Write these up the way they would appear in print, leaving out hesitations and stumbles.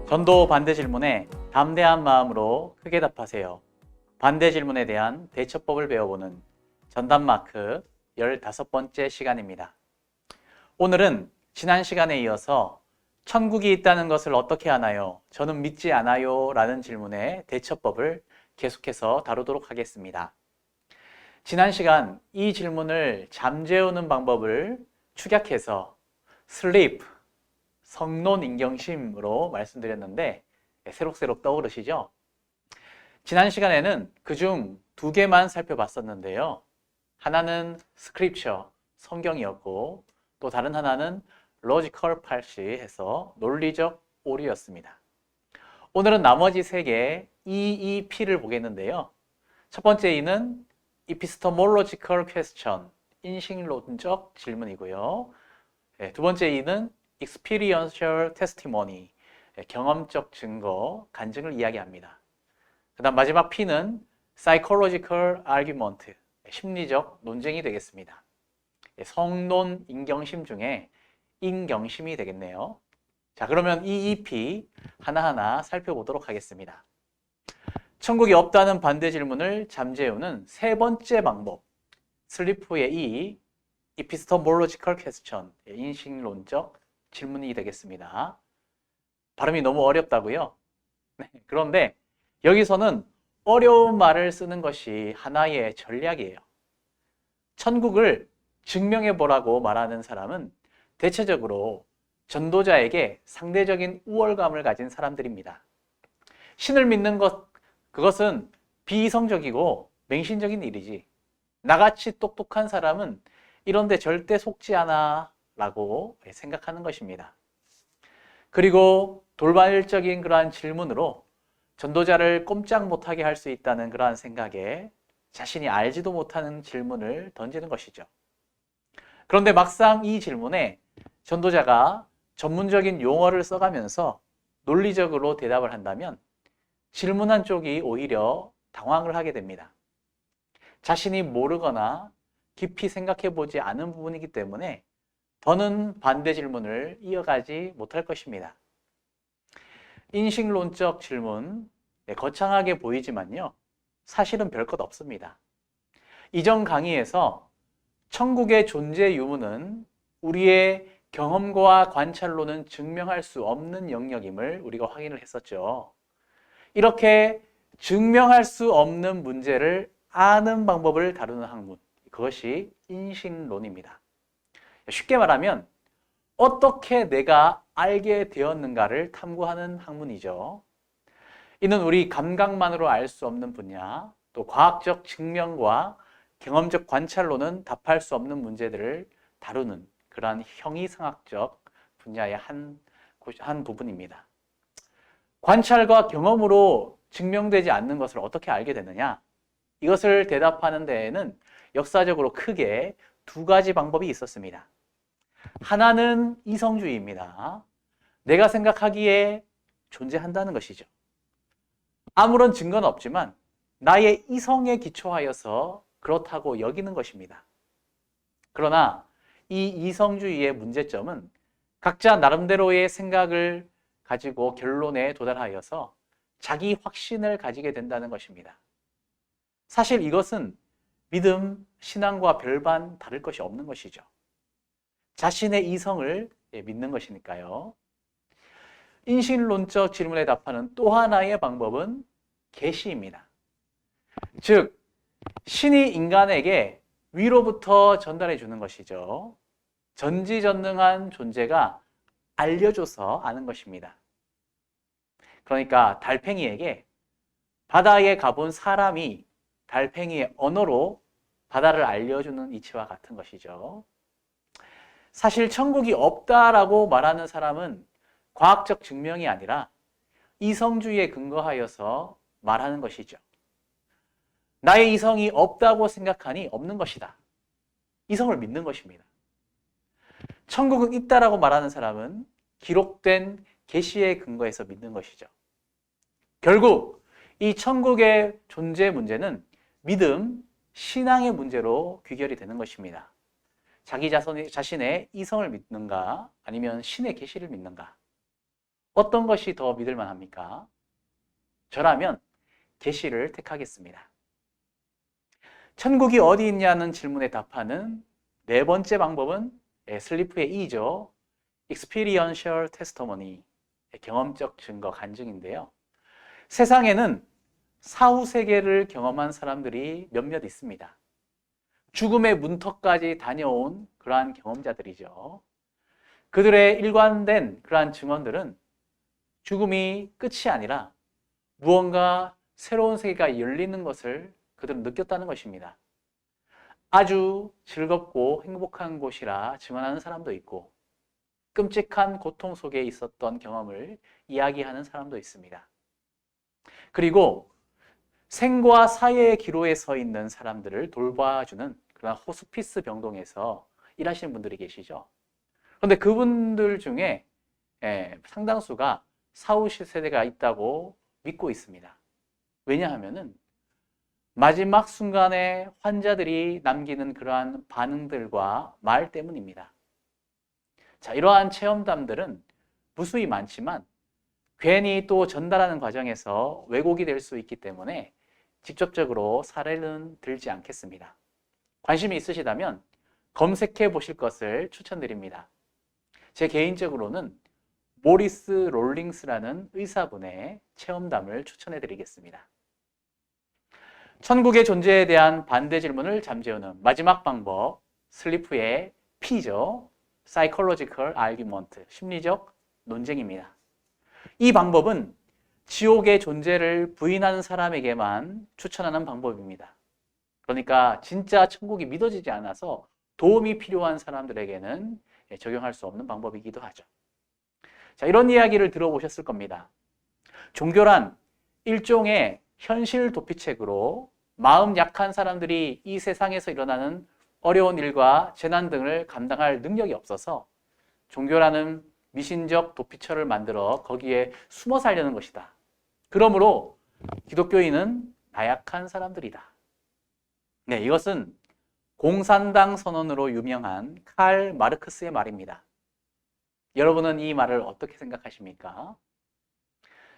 전도 반대 질문에 담대한 마음으로 크게 답하세요. 반대 질문에 대한 대처법을 배워보는 전담마크 15번째 시간입니다. 오늘은 지난 시간에 이어서 천국이 있다는 것을 어떻게 아나요? 저는 믿지 않아요 라는 질문의 대처법을 계속해서 다루도록 하겠습니다. 지난 시간 이 질문을 잠재우는 방법을 축약해서 sleep, 성론인경심으로 말씀드렸는데 새록새록 떠오르시죠? 지난 시간에는 그중 두 개만 살펴봤었는데요. 하나는 scripture, 성경이었고 또 다른 하나는 logical fallacy 해서 논리적 오류였습니다. 오늘은 나머지 세 개 EEP를 보겠는데요. 첫 번째 E는 epistemological question, 인식론적 질문이고요. 두 번째 E는 experiential testimony, 경험적 증거, 간증을 이야기합니다. 그 다음 마지막 P는 psychological argument, 심리적 논쟁이 되겠습니다. 성론, 인경심 중에 인경심이 되겠네요. 자, 그러면 이 EP 하나하나 살펴보도록 하겠습니다. 천국이 없다는 반대 질문을 잠재우는 세 번째 방법, 슬리프의 E, epistemological question, 인식론적 질문이 되겠습니다. 발음이 너무 어렵다고요? 네, 그런데 여기서는 어려운 말을 쓰는 것이 하나의 전략이에요. 천국을 증명해 보라고 말하는 사람은 대체적으로 전도자에게 상대적인 우월감을 가진 사람들입니다. 신을 믿는 그것은 비이성적이고 맹신적인 일이지. 나같이 똑똑한 사람은 이런데 절대 속지 않아 라고 생각하는 것입니다. 그리고 돌발적인 그러한 질문으로 전도자를 꼼짝 못하게 할 수 있다는 그러한 생각에 자신이 알지도 못하는 질문을 던지는 것이죠. 그런데 막상 이 질문에 전도자가 전문적인 용어를 써가면서 논리적으로 대답을 한다면 질문한 쪽이 오히려 당황을 하게 됩니다. 자신이 모르거나 깊이 생각해 보지 않은 부분이기 때문에 더는 반대 질문을 이어가지 못할 것입니다. 인식론적 질문, 거창하게 보이지만요, 사실은 별것 없습니다. 이전 강의에서 천국의 존재 유무는 우리의 경험과 관찰로는 증명할 수 없는 영역임을 우리가 확인을 했었죠. 이렇게 증명할 수 없는 문제를 아는 방법을 다루는 학문, 그것이 인식론입니다. 쉽게 말하면 어떻게 내가 알게 되었는가를 탐구하는 학문이죠. 이는 우리 감각만으로 알 수 없는 분야, 또 과학적 증명과 경험적 관찰로는 답할 수 없는 문제들을 다루는 그러한 형이상학적 분야의 한 부분입니다. 관찰과 경험으로 증명되지 않는 것을 어떻게 알게 되느냐? 이것을 대답하는 데에는 역사적으로 크게 두 가지 방법이 있었습니다. 하나는 이성주의입니다. 내가 생각하기에 존재한다는 것이죠. 아무런 증거는 없지만 나의 이성에 기초하여서 그렇다고 여기는 것입니다. 그러나 이 이성주의의 문제점은 각자 나름대로의 생각을 가지고 결론에 도달하여서 자기 확신을 가지게 된다는 것입니다. 사실 이것은 믿음, 신앙과 별반 다를 것이 없는 것이죠. 자신의 이성을 믿는 것이니까요. 인식론적 질문에 답하는 또 하나의 방법은 계시입니다. 즉, 신이 인간에게 위로부터 전달해 주는 것이죠. 전지전능한 존재가 알려줘서 아는 것입니다. 그러니까 달팽이에게 바다에 가본 사람이 달팽이의 언어로 바다를 알려주는 이치와 같은 것이죠. 사실 천국이 없다라고 말하는 사람은 과학적 증명이 아니라 이성주의에 근거하여서 말하는 것이죠. 나의 이성이 없다고 생각하니 없는 것이다. 이성을 믿는 것입니다. 천국은 있다라고 말하는 사람은 기록된 계시에 근거해서 믿는 것이죠. 결국 이 천국의 존재 문제는 믿음, 신앙의 문제로 귀결이 되는 것입니다. 자기 자신의 이성을 믿는가 아니면 신의 계시를 믿는가. 어떤 것이 더 믿을 만합니까? 저라면 계시를 택하겠습니다. 천국이 어디 있냐는 질문에 답하는 네 번째 방법은 슬리프의 E죠. Experiential Testimony, 경험적 증거, 간증인데요. 세상에는 사후 세계를 경험한 사람들이 몇몇 있습니다. 죽음의 문턱까지 다녀온 그러한 경험자들이죠. 그들의 일관된 그러한 증언들은 죽음이 끝이 아니라 무언가 새로운 세계가 열리는 것을 그들은 느꼈다는 것입니다. 아주 즐겁고 행복한 곳이라 증언하는 사람도 있고 끔찍한 고통 속에 있었던 경험을 이야기하는 사람도 있습니다. 그리고 생과 사회의 기로에 서 있는 사람들을 돌봐주는 그런 호스피스 병동에서 일하시는 분들이 계시죠. 그런데 그분들 중에 상당수가 사후 세대가 있다고 믿고 있습니다. 왜냐하면은 마지막 순간에 환자들이 남기는 그러한 반응들과 말 때문입니다. 자, 이러한 체험담들은 무수히 많지만 괜히 또 전달하는 과정에서 왜곡이 될 수 있기 때문에 직접적으로 사례는 들지 않겠습니다. 관심이 있으시다면 검색해 보실 것을 추천드립니다. 제 개인적으로는 모리스 롤링스라는 의사분의 체험담을 추천해 드리겠습니다. 천국의 존재에 대한 반대 질문을 잠재우는 마지막 방법, 슬리프의 P죠. Psychological Argument, 심리적 논쟁입니다. 이 방법은 지옥의 존재를 부인하는 사람에게만 추천하는 방법입니다. 그러니까 진짜 천국이 믿어지지 않아서 도움이 필요한 사람들에게는 적용할 수 없는 방법이기도 하죠. 자, 이런 이야기를 들어보셨을 겁니다. 종교란 일종의 현실 도피책으로 마음 약한 사람들이 이 세상에서 일어나는 어려운 일과 재난 등을 감당할 능력이 없어서 종교라는 미신적 도피처를 만들어 거기에 숨어 살려는 것이다. 그러므로 기독교인은 나약한 사람들이다. 네, 이것은 공산당 선언으로 유명한 칼 마르크스의 말입니다. 여러분은 이 말을 어떻게 생각하십니까?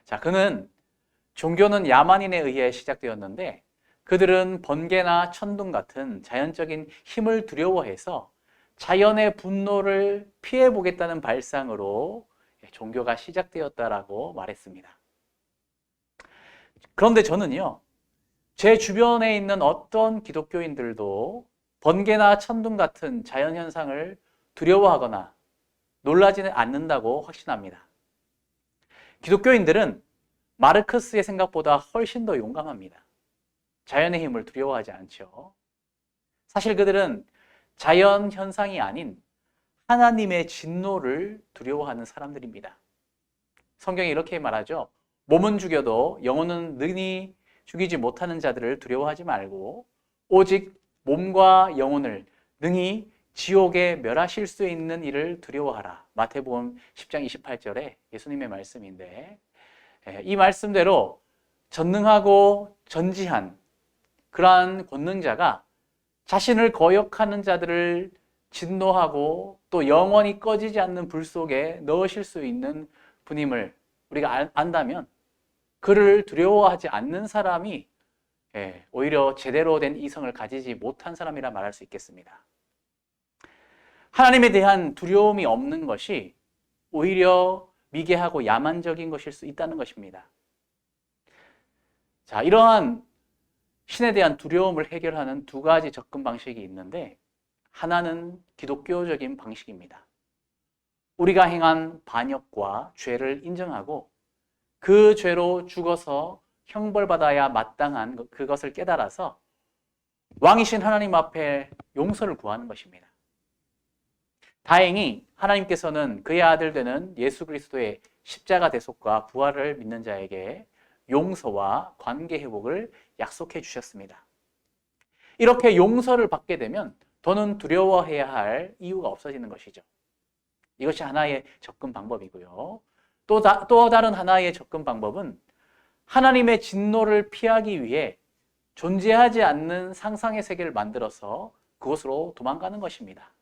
자, 그는 종교는 야만인에 의해 시작되었는데 그들은 번개나 천둥 같은 자연적인 힘을 두려워해서 자연의 분노를 피해보겠다는 발상으로 종교가 시작되었다라고 말했습니다. 그런데 저는요, 제 주변에 있는 어떤 기독교인들도 번개나 천둥 같은 자연현상을 두려워하거나 놀라지는 않는다고 확신합니다. 기독교인들은 마르크스의 생각보다 훨씬 더 용감합니다. 자연의 힘을 두려워하지 않죠. 사실 그들은 자연 현상이 아닌 하나님의 진노를 두려워하는 사람들입니다. 성경이 이렇게 말하죠. 몸은 죽여도 영혼은 능히 죽이지 못하는 자들을 두려워하지 말고 오직 몸과 영혼을 능히 지옥에 멸하실 수 있는 일을 두려워하라. 마태복음 10장 28절에 예수님의 말씀인데 이 말씀대로 전능하고 전지한 그러한 권능자가 자신을 거역하는 자들을 진노하고 또 영원히 꺼지지 않는 불 속에 넣으실 수 있는 분임을 우리가 안다면 그를 두려워하지 않는 사람이 오히려 제대로 된 이성을 가지지 못한 사람이라 말할 수 있겠습니다. 하나님에 대한 두려움이 없는 것이 오히려 미개하고 야만적인 것일 수 있다는 것입니다. 자, 이러한 신에 대한 두려움을 해결하는 두 가지 접근 방식이 있는데 하나는 기독교적인 방식입니다. 우리가 행한 반역과 죄를 인정하고 그 죄로 죽어서 형벌받아야 마땅한 그것을 깨달아서 왕이신 하나님 앞에 용서를 구하는 것입니다. 다행히 하나님께서는 그의 아들 되는 예수 그리스도의 십자가 대속과 부활을 믿는 자에게 용서와 관계 회복을 약속해 주셨습니다. 이렇게 용서를 받게 되면 더는 두려워해야 할 이유가 없어지는 것이죠. 이것이 하나의 접근 방법이고요. 또 다른 하나의 접근 방법은 하나님의 진노를 피하기 위해 존재하지 않는 상상의 세계를 만들어서 그곳으로 도망가는 것입니다.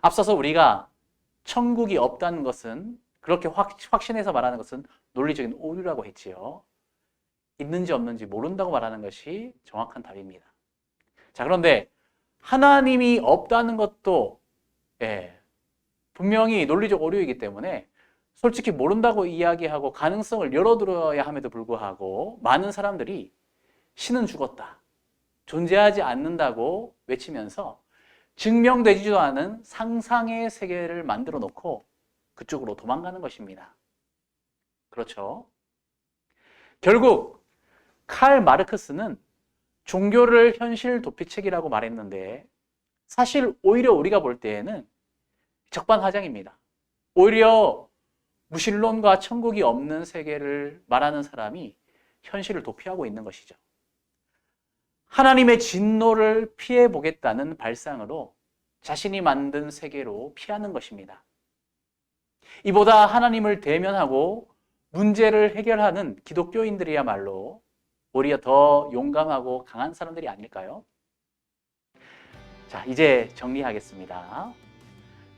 앞서서 우리가 천국이 없다는 것은 그렇게 확신해서 말하는 것은 논리적인 오류라고 했지요. 있는지 없는지 모른다고 말하는 것이 정확한 답입니다. 자, 그런데 하나님이 없다는 것도 분명히 논리적 오류이기 때문에 솔직히 모른다고 이야기하고 가능성을 열어두어야 함에도 불구하고 많은 사람들이 신은 죽었다, 존재하지 않는다고 외치면서 증명되지도 않은 상상의 세계를 만들어 놓고 그쪽으로 도망가는 것입니다. 그렇죠? 결국 칼 마르크스는 종교를 현실 도피책이라고 말했는데 사실 오히려 우리가 볼 때에는 적반하장입니다. 오히려 무신론과 천국이 없는 세계를 말하는 사람이 현실을 도피하고 있는 것이죠. 하나님의 진노를 피해 보겠다는 발상으로 자신이 만든 세계로 피하는 것입니다. 이보다 하나님을 대면하고 문제를 해결하는 기독교인들이야말로 오히려 더 용감하고 강한 사람들이 아닐까요? 자, 이제 정리하겠습니다.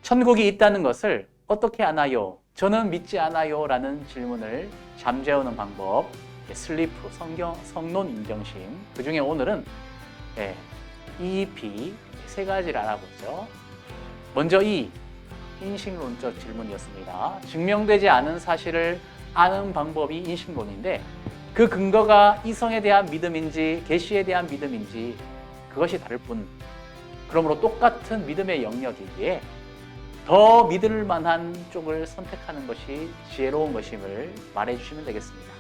천국이 있다는 것을 어떻게 아나요? 저는 믿지 않아요 라는 질문을 잠재우는 방법, 슬리프, 성론 인정심, 그 중에 오늘은 EEP 세 가지를 알아보죠. 먼저 인식론적 질문이었습니다. 증명되지 않은 사실을 아는 방법이 인식론인데 그 근거가 이성에 대한 믿음인지 계시에 대한 믿음인지 그것이 다를 뿐, 그러므로 똑같은 믿음의 영역이기에 더 믿을 만한 쪽을 선택하는 것이 지혜로운 것임을 말해주시면 되겠습니다.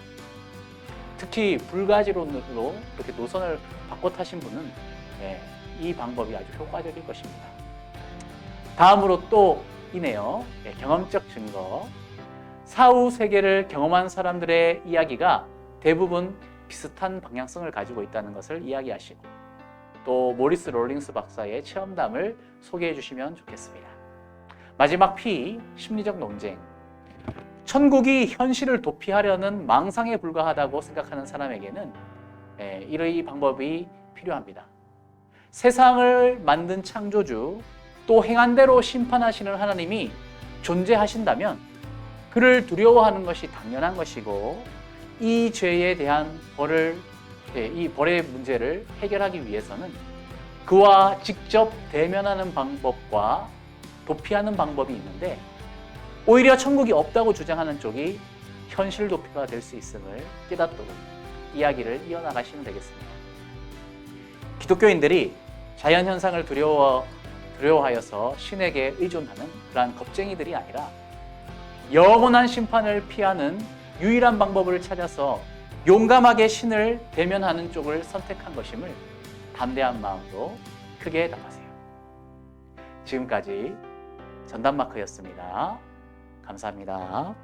특히 불가지론으로 그렇게 노선을 바꿔 타신 분은 이 방법이 아주 효과적일 것입니다. 다음으로 또 이네요. 경험적 증거. 사후 세계를 경험한 사람들의 이야기가 대부분 비슷한 방향성을 가지고 있다는 것을 이야기하시고, 또 모리스 롤링스 박사의 체험담을 소개해 주시면 좋겠습니다. 마지막 P, 심리적 논쟁. 천국이 현실을 도피하려는 망상에 불과하다고 생각하는 사람에게는 이 방법이 필요합니다. 세상을 만든 창조주, 또 행한대로 심판하시는 하나님이 존재하신다면 그를 두려워하는 것이 당연한 것이고, 이 죄에 대한 이 벌의 문제를 해결하기 위해서는 그와 직접 대면하는 방법과 도피하는 방법이 있는데, 오히려 천국이 없다고 주장하는 쪽이 현실 도피가 될 수 있음을 깨닫도록 이야기를 이어나가시면 되겠습니다. 기독교인들이 자연현상을 두려워하여서 신에게 의존하는 그러한 겁쟁이들이 아니라 영원한 심판을 피하는 유일한 방법을 찾아서 용감하게 신을 대면하는 쪽을 선택한 것임을 담대한 마음으로 크게 답하세요. 지금까지 전담마크였습니다. 감사합니다.